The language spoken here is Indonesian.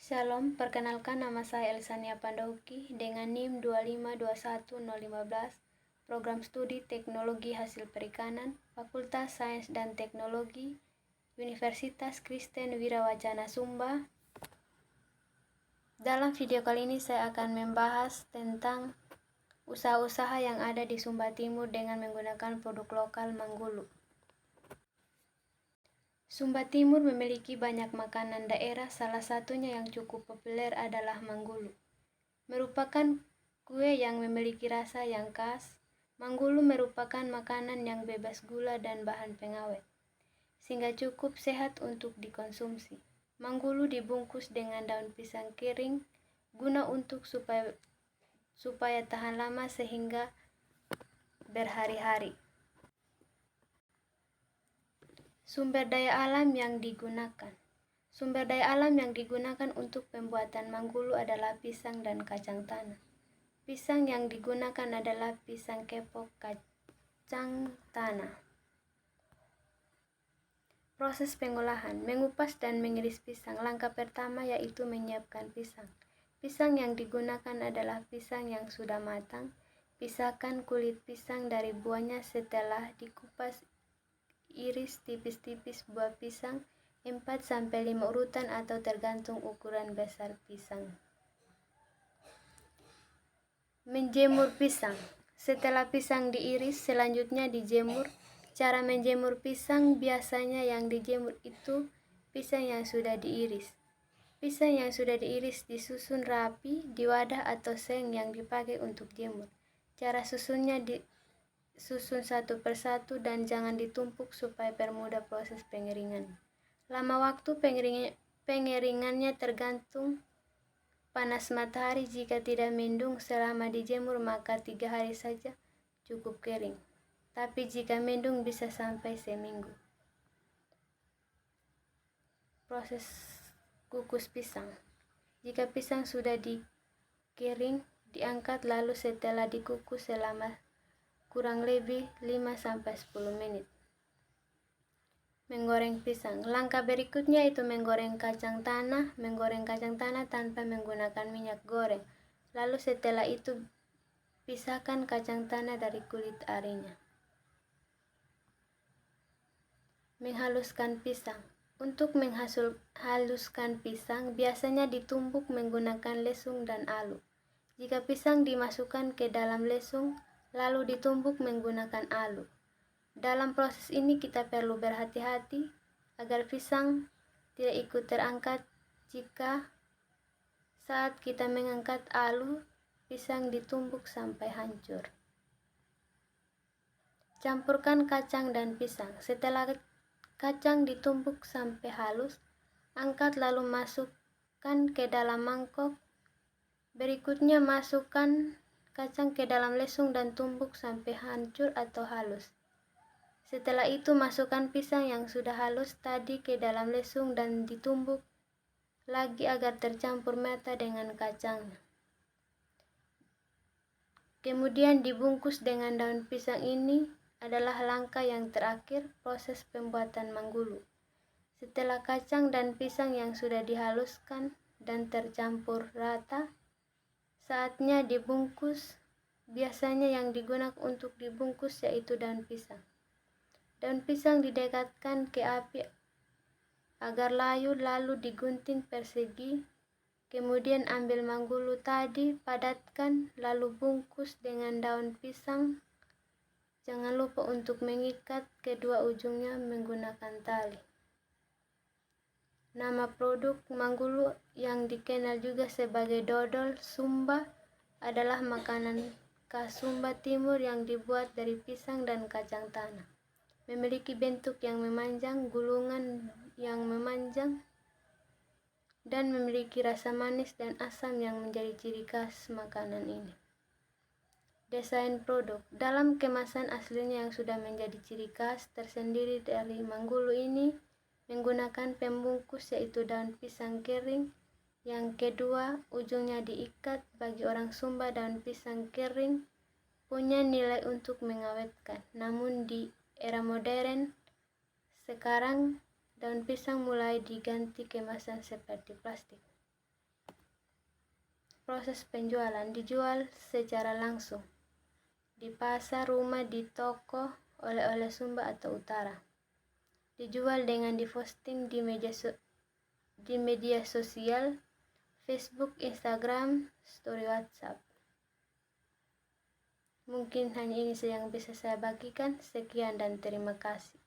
Shalom, perkenalkan nama saya Elsania Pandauki dengan NIM 2521015, Program Studi Teknologi Hasil Perikanan, Fakultas Sains dan Teknologi, Universitas Kristen Wirawacana Sumba. Dalam video kali ini saya akan membahas tentang usaha-usaha yang ada di Sumba Timur dengan menggunakan produk lokal Manggulu. Sumba Timur memiliki banyak makanan daerah, salah satunya yang cukup populer adalah Manggulu. Merupakan kue yang memiliki rasa yang khas. Manggulu merupakan makanan yang bebas gula dan bahan pengawet, sehingga cukup sehat untuk dikonsumsi. Manggulu dibungkus dengan daun pisang kering guna untuk supaya tahan lama sehingga berhari-hari. Sumber daya alam yang digunakan. Sumber daya alam yang digunakan untuk pembuatan Manggulu adalah pisang dan kacang tanah. Pisang yang digunakan adalah pisang kepok kacang tanah. Proses pengolahan, mengupas dan mengiris pisang. Langkah pertama yaitu menyiapkan pisang. Pisang yang digunakan adalah pisang yang sudah matang. Pisahkan kulit pisang dari buahnya setelah dikupas. Iris tipis-tipis buah pisang 4-5 urutan atau tergantung ukuran besar pisang. Menjemur pisang. Setelah pisang diiris, selanjutnya dijemur. Cara menjemur pisang, biasanya yang dijemur itu pisang yang sudah diiris. Pisang yang sudah diiris disusun rapi di wadah atau seng yang dipakai untuk jemur. Cara susunnya disusun satu persatu dan jangan ditumpuk supaya permudah proses pengeringan. Lama waktu pengeringannya tergantung panas matahari. Jika tidak mendung selama dijemur maka 3 hari saja cukup kering. Tapi jika mendung bisa sampai seminggu. Proses kukus pisang. Jika pisang sudah dikering, diangkat lalu setelah dikukus selama kurang lebih 5-10 menit. Menggoreng pisang. Langkah berikutnya itu menggoreng kacang tanah. Menggoreng kacang tanah tanpa menggunakan minyak goreng. Lalu setelah itu pisahkan kacang tanah dari kulit arinya. Menghaluskan pisang. Untuk menghaluskan pisang biasanya ditumbuk menggunakan lesung dan alu. Jika pisang dimasukkan ke dalam lesung lalu ditumbuk menggunakan alu. Dalam proses ini kita perlu berhati-hati agar pisang tidak ikut terangkat. Jika saat kita mengangkat alu, pisang ditumbuk sampai hancur. Campurkan kacang dan pisang. Setelah kacang ditumbuk sampai halus, angkat lalu masukkan ke dalam mangkok. Berikutnya masukkan kacang ke dalam lesung dan tumbuk sampai hancur atau halus. Setelah itu masukkan pisang yang sudah halus tadi ke dalam lesung dan ditumbuk lagi agar tercampur merata dengan kacangnya. Kemudian dibungkus dengan daun pisang. Ini adalah langkah yang terakhir proses pembuatan Manggulu. Setelah kacang dan pisang yang sudah dihaluskan dan tercampur rata, saatnya dibungkus. Biasanya yang digunakan untuk dibungkus yaitu daun pisang. Daun pisang didekatkan ke api agar layu lalu digunting persegi. Kemudian ambil Manggulu tadi, padatkan lalu bungkus dengan daun pisang. Jangan lupa untuk mengikat kedua ujungnya menggunakan tali. Nama produk Manggulu yang dikenal juga sebagai dodol Sumba adalah makanan khas Sumba Timur yang dibuat dari pisang dan kacang tanah. Memiliki bentuk yang memanjang, gulungan yang memanjang, dan memiliki rasa manis dan asam yang menjadi ciri khas makanan ini. Desain produk. Dalam kemasan aslinya yang sudah menjadi ciri khas tersendiri dari Manggulu ini menggunakan pembungkus yaitu daun pisang kering. Yang kedua, ujungnya diikat. Bagi orang Sumba, daun pisang kering punya nilai untuk mengawetkan. Namun di era modern sekarang daun pisang mulai diganti kemasan seperti plastik. proses penjualan, dijual secara langsung di pasar, rumah, di toko, oleh-oleh Sumba atau Utara. Dijual dengan diposting di media sosial, Facebook, Instagram, story WhatsApp. Mungkin hanya ini saja yang bisa saya bagikan. Sekian dan terima kasih.